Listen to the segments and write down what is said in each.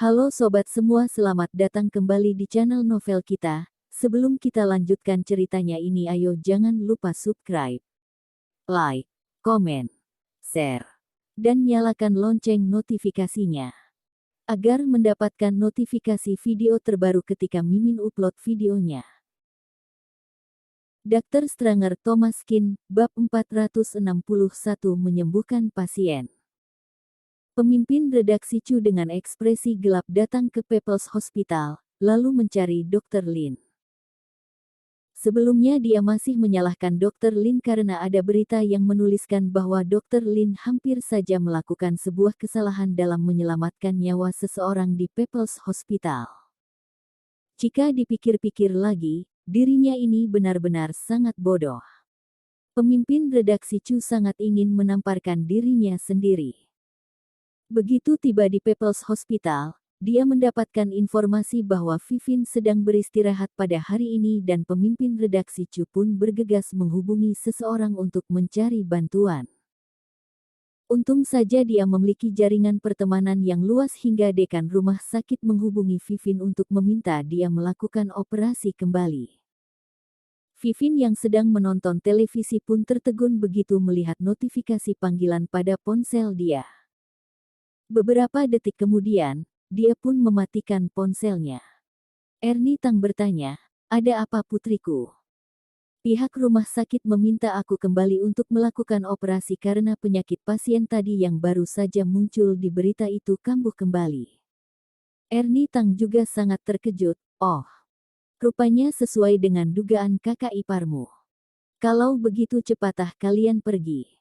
Halo sobat semua, selamat datang kembali di channel novel kita. Sebelum kita lanjutkan ceritanya ini, ayo jangan lupa subscribe, like, komen, share, dan nyalakan lonceng notifikasinya agar mendapatkan notifikasi video terbaru ketika Mimin upload videonya. Dr. Stranger Thomas Kin, bab 461, menyembuhkan pasien. Pemimpin redaksi Chu dengan ekspresi gelap datang ke People's Hospital, lalu mencari Dr. Lin. Sebelumnya dia masih menyalahkan Dr. Lin karena ada berita yang menuliskan bahwa Dr. Lin hampir saja melakukan sebuah kesalahan dalam menyelamatkan nyawa seseorang di People's Hospital. Jika dipikir-pikir lagi, dirinya ini benar-benar sangat bodoh. Pemimpin redaksi Chu sangat ingin menamparkan dirinya sendiri. Begitu tiba di People's Hospital, dia mendapatkan informasi bahwa Vivin sedang beristirahat pada hari ini dan pemimpin redaksi Chu pun bergegas menghubungi seseorang untuk mencari bantuan. Untung saja dia memiliki jaringan pertemanan yang luas hingga dekan rumah sakit menghubungi Vivin untuk meminta dia melakukan operasi kembali. Vivin yang sedang menonton televisi pun tertegun begitu melihat notifikasi panggilan pada ponsel dia. Beberapa detik kemudian, dia pun mematikan ponselnya. Ernie Tang bertanya, "Ada apa putriku?" "Pihak rumah sakit meminta aku kembali untuk melakukan operasi karena penyakit pasien tadi yang baru saja muncul di berita itu kambuh kembali." Ernie Tang juga sangat terkejut. "Oh, rupanya sesuai dengan dugaan kakak iparmu. Kalau begitu cepatlah kalian pergi."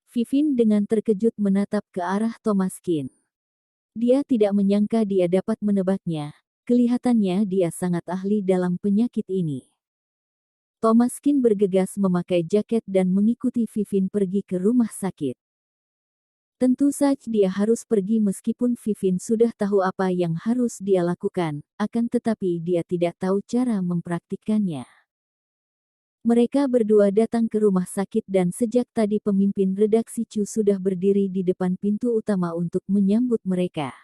Vivin dengan terkejut menatap ke arah Thomas Kin. Dia tidak menyangka dia dapat menebaknya. Kelihatannya dia sangat ahli dalam penyakit ini. Thomas Kin bergegas memakai jaket dan mengikuti Vivin pergi ke rumah sakit. Tentu saja dia harus pergi meskipun Vivin sudah tahu apa yang harus dia lakukan, akan tetapi dia tidak tahu cara mempraktikkannya. Mereka berdua datang ke rumah sakit dan sejak tadi pemimpin redaksi Chu sudah berdiri di depan pintu utama untuk menyambut mereka.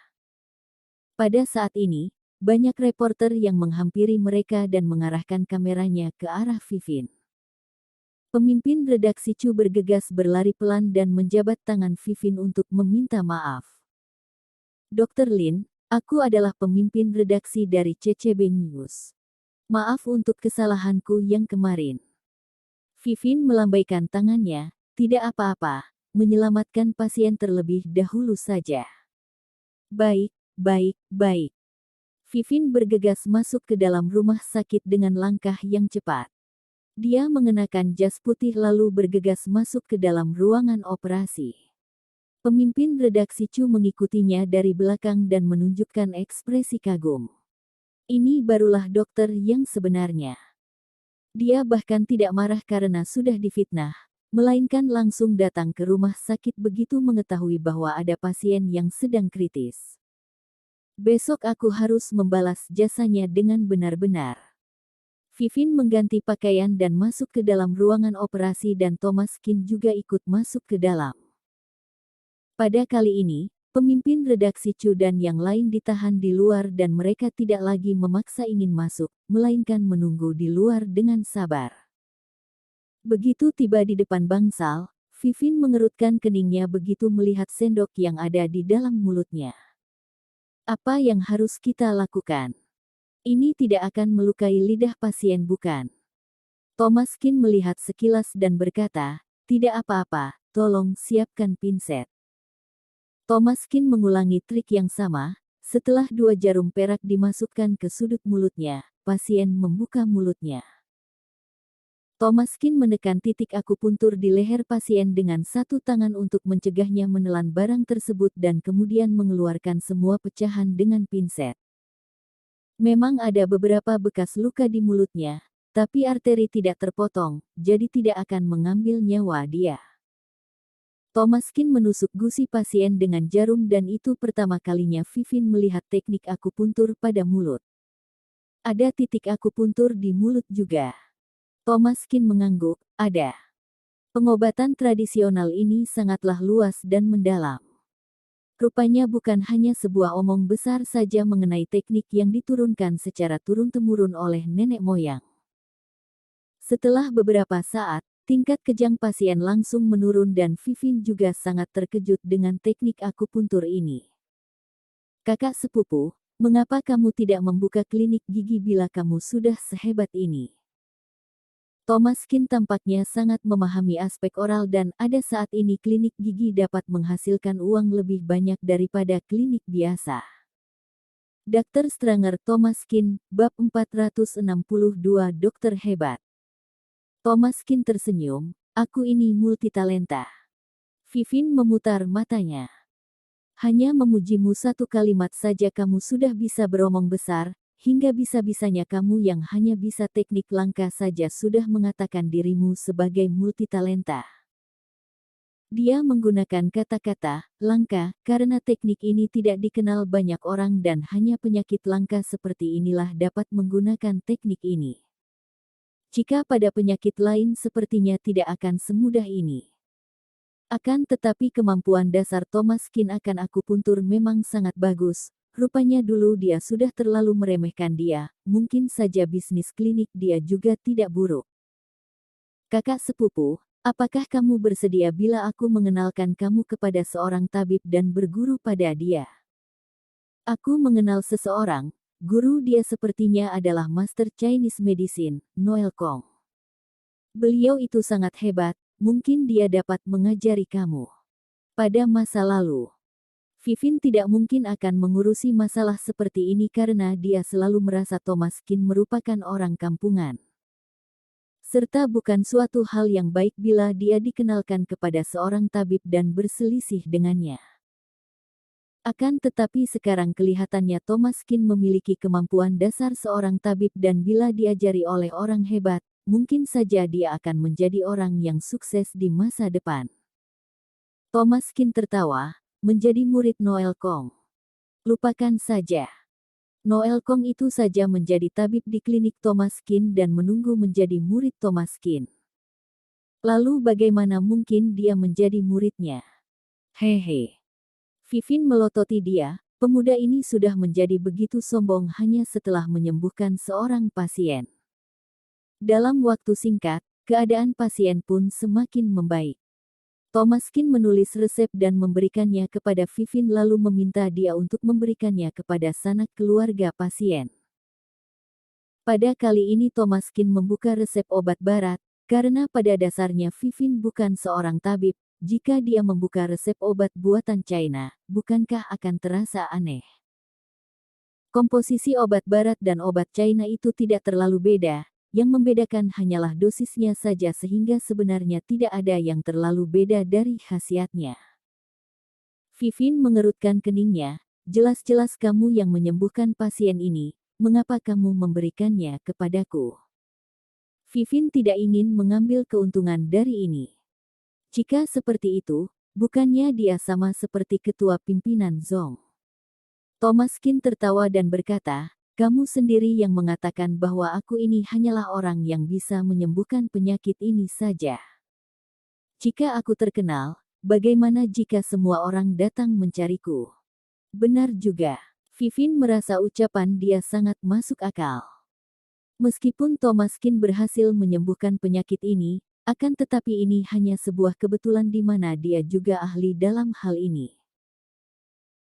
Pada saat ini, banyak reporter yang menghampiri mereka dan mengarahkan kameranya ke arah Vivin. Pemimpin redaksi Chu bergegas berlari pelan dan menjabat tangan Vivin untuk meminta maaf. "Dr. Lin, aku adalah pemimpin redaksi dari CCB News. Maaf untuk kesalahanku yang kemarin." Vivin melambaikan tangannya, "Tidak apa-apa, menyelamatkan pasien terlebih dahulu saja." "Baik, baik, baik." Vivin bergegas masuk ke dalam rumah sakit dengan langkah yang cepat. Dia mengenakan jas putih lalu bergegas masuk ke dalam ruangan operasi. Pemimpin redaksi Chu mengikutinya dari belakang dan menunjukkan ekspresi kagum. Ini barulah dokter yang sebenarnya. Dia bahkan tidak marah karena sudah difitnah, melainkan langsung datang ke rumah sakit begitu mengetahui bahwa ada pasien yang sedang kritis. "Besok aku harus membalas jasanya dengan benar-benar." Vivin mengganti pakaian dan masuk ke dalam ruangan operasi dan Thomas Kin juga ikut masuk ke dalam. Pada kali ini, pemimpin redaksi Chu dan yang lain ditahan di luar dan mereka tidak lagi memaksa ingin masuk, melainkan menunggu di luar dengan sabar. Begitu tiba di depan bangsal, Vivin mengerutkan keningnya begitu melihat sendok yang ada di dalam mulutnya. "Apa yang harus kita lakukan? Ini tidak akan melukai lidah pasien, bukan?" Thomas Kin melihat sekilas dan berkata, "Tidak apa-apa, tolong siapkan pinset." Thomas Kin mengulangi trik yang sama. Setelah 2 jarum perak dimasukkan ke sudut mulutnya, pasien membuka mulutnya. Thomas Kin menekan titik akupuntur di leher pasien dengan satu tangan untuk mencegahnya menelan barang tersebut dan kemudian mengeluarkan semua pecahan dengan pinset. Memang ada beberapa bekas luka di mulutnya, tapi arteri tidak terpotong, jadi tidak akan mengambil nyawa dia. Thomas Kin menusuk gusi pasien dengan jarum dan itu pertama kalinya Vivin melihat teknik akupuntur pada mulut. "Ada titik akupuntur di mulut juga." Thomas Kin mengangguk, "Ada." Pengobatan tradisional ini sangatlah luas dan mendalam. Rupanya bukan hanya sebuah omong besar saja mengenai teknik yang diturunkan secara turun-temurun oleh nenek moyang. Setelah beberapa saat, tingkat kejang pasien langsung menurun dan Vivin juga sangat terkejut dengan teknik akupuntur ini. Kakak sepupu, mengapa kamu tidak membuka klinik gigi bila kamu sudah sehebat ini? Thomaskin tampaknya sangat memahami aspek oral dan ada saat ini klinik gigi dapat menghasilkan uang lebih banyak daripada klinik biasa. Dr. Stranger Thomaskin, bab 462 dokter hebat. Thomaskin tersenyum, aku ini multitalenta. Vivin memutar matanya. Hanya memujimu satu kalimat saja kamu sudah bisa beromong besar, hingga bisa-bisanya kamu yang hanya bisa teknik langka saja sudah mengatakan dirimu sebagai multitalenta. Dia menggunakan kata-kata langka karena teknik ini tidak dikenal banyak orang dan hanya penyakit langka seperti inilah dapat menggunakan teknik ini. Jika pada penyakit lain sepertinya tidak akan semudah ini. Akan tetapi kemampuan dasar Thomaskin akan akupuntur memang sangat bagus. Rupanya dulu dia sudah terlalu meremehkan dia, mungkin saja bisnis klinik dia juga tidak buruk. Kakak sepupu, apakah kamu bersedia bila aku mengenalkan kamu kepada seorang tabib dan berguru pada dia? Aku mengenal seseorang, guru dia sepertinya adalah Master Chinese Medicine, Noel Kong. Beliau itu sangat hebat, mungkin dia dapat mengajari kamu. Pada masa lalu, Vivin tidak mungkin akan mengurusi masalah seperti ini karena dia selalu merasa Thomaskin merupakan orang kampungan. Serta bukan suatu hal yang baik bila dia dikenalkan kepada seorang tabib dan berselisih dengannya. Akan tetapi sekarang kelihatannya Thomaskin memiliki kemampuan dasar seorang tabib dan bila diajari oleh orang hebat, mungkin saja dia akan menjadi orang yang sukses di masa depan. Thomaskin tertawa. Menjadi murid Noel Kong. Lupakan saja. Noel Kong itu saja menjadi tabib di klinik Thomaskin dan menunggu menjadi murid Thomaskin. Lalu bagaimana mungkin dia menjadi muridnya? Hehe. Vivin melototi dia, pemuda ini sudah menjadi begitu sombong hanya setelah menyembuhkan seorang pasien. Dalam waktu singkat, keadaan pasien pun semakin membaik. Thomaskin menulis resep dan memberikannya kepada Vivin lalu meminta dia untuk memberikannya kepada sanak keluarga pasien. Pada kali ini Thomaskin membuka resep obat barat, karena pada dasarnya Vivin bukan seorang tabib, jika dia membuka resep obat buatan China, bukankah akan terasa aneh? Komposisi obat barat dan obat China itu tidak terlalu beda. Yang membedakan hanyalah dosisnya saja sehingga sebenarnya tidak ada yang terlalu beda dari khasiatnya. Vivin mengerutkan keningnya, jelas-jelas kamu yang menyembuhkan pasien ini, mengapa kamu memberikannya kepadaku? Vivin tidak ingin mengambil keuntungan dari ini. Jika seperti itu, bukannya dia sama seperti ketua pimpinan Zong? Thomaskin tertawa dan berkata, kamu sendiri yang mengatakan bahwa aku ini hanyalah orang yang bisa menyembuhkan penyakit ini saja. Jika aku terkenal, bagaimana jika semua orang datang mencariku? Benar juga. Vivin merasa ucapan dia sangat masuk akal. Meskipun Thomaskin berhasil menyembuhkan penyakit ini, akan tetapi ini hanya sebuah kebetulan di mana dia juga ahli dalam hal ini.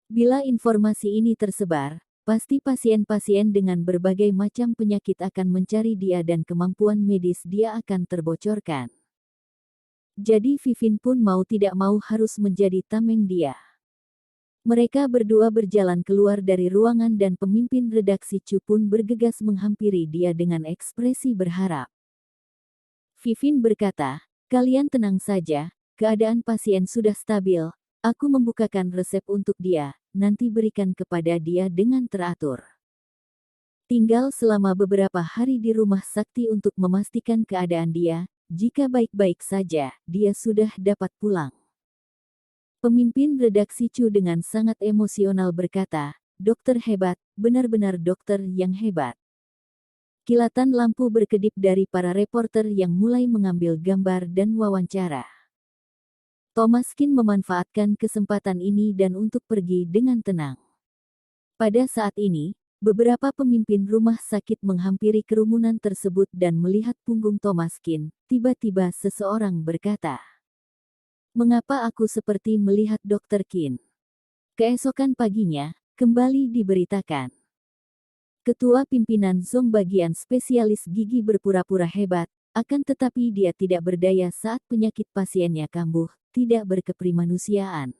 Bila informasi ini tersebar, pasti pasien-pasien dengan berbagai macam penyakit akan mencari dia dan kemampuan medis dia akan terbocorkan. Jadi Vivin pun mau tidak mau harus menjadi tameng dia. Mereka berdua berjalan keluar dari ruangan dan pemimpin redaksi Chu pun bergegas menghampiri dia dengan ekspresi berharap. Vivin berkata, kalian tenang saja, keadaan pasien sudah stabil, aku membukakan resep untuk dia. Nanti berikan kepada dia dengan teratur. Tinggal selama beberapa hari di rumah sakti untuk memastikan keadaan dia, jika baik-baik saja, dia sudah dapat pulang. Pemimpin redaksi Chu dengan sangat emosional berkata, dokter hebat, benar-benar dokter yang hebat. Kilatan lampu berkedip dari para reporter yang mulai mengambil gambar dan wawancara. Thomas Kin memanfaatkan kesempatan ini dan untuk pergi dengan tenang. Pada saat ini, beberapa pemimpin rumah sakit menghampiri kerumunan tersebut dan melihat punggung Thomas Kin. Tiba-tiba seseorang berkata, "Mengapa aku seperti melihat Dr. Kin?" Keesokan paginya, kembali diberitakan. Ketua pimpinan Zong bagian spesialis gigi berpura-pura hebat, akan tetapi dia tidak berdaya saat penyakit pasiennya kambuh, tidak berkeprimanusiaan.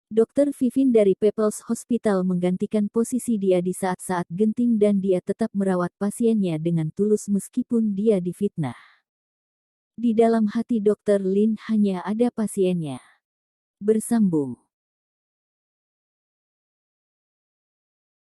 Dr. Vivin dari People's Hospital menggantikan posisi dia di saat-saat genting dan dia tetap merawat pasiennya dengan tulus meskipun dia difitnah. Di dalam hati Dr. Lin hanya ada pasiennya. Bersambung.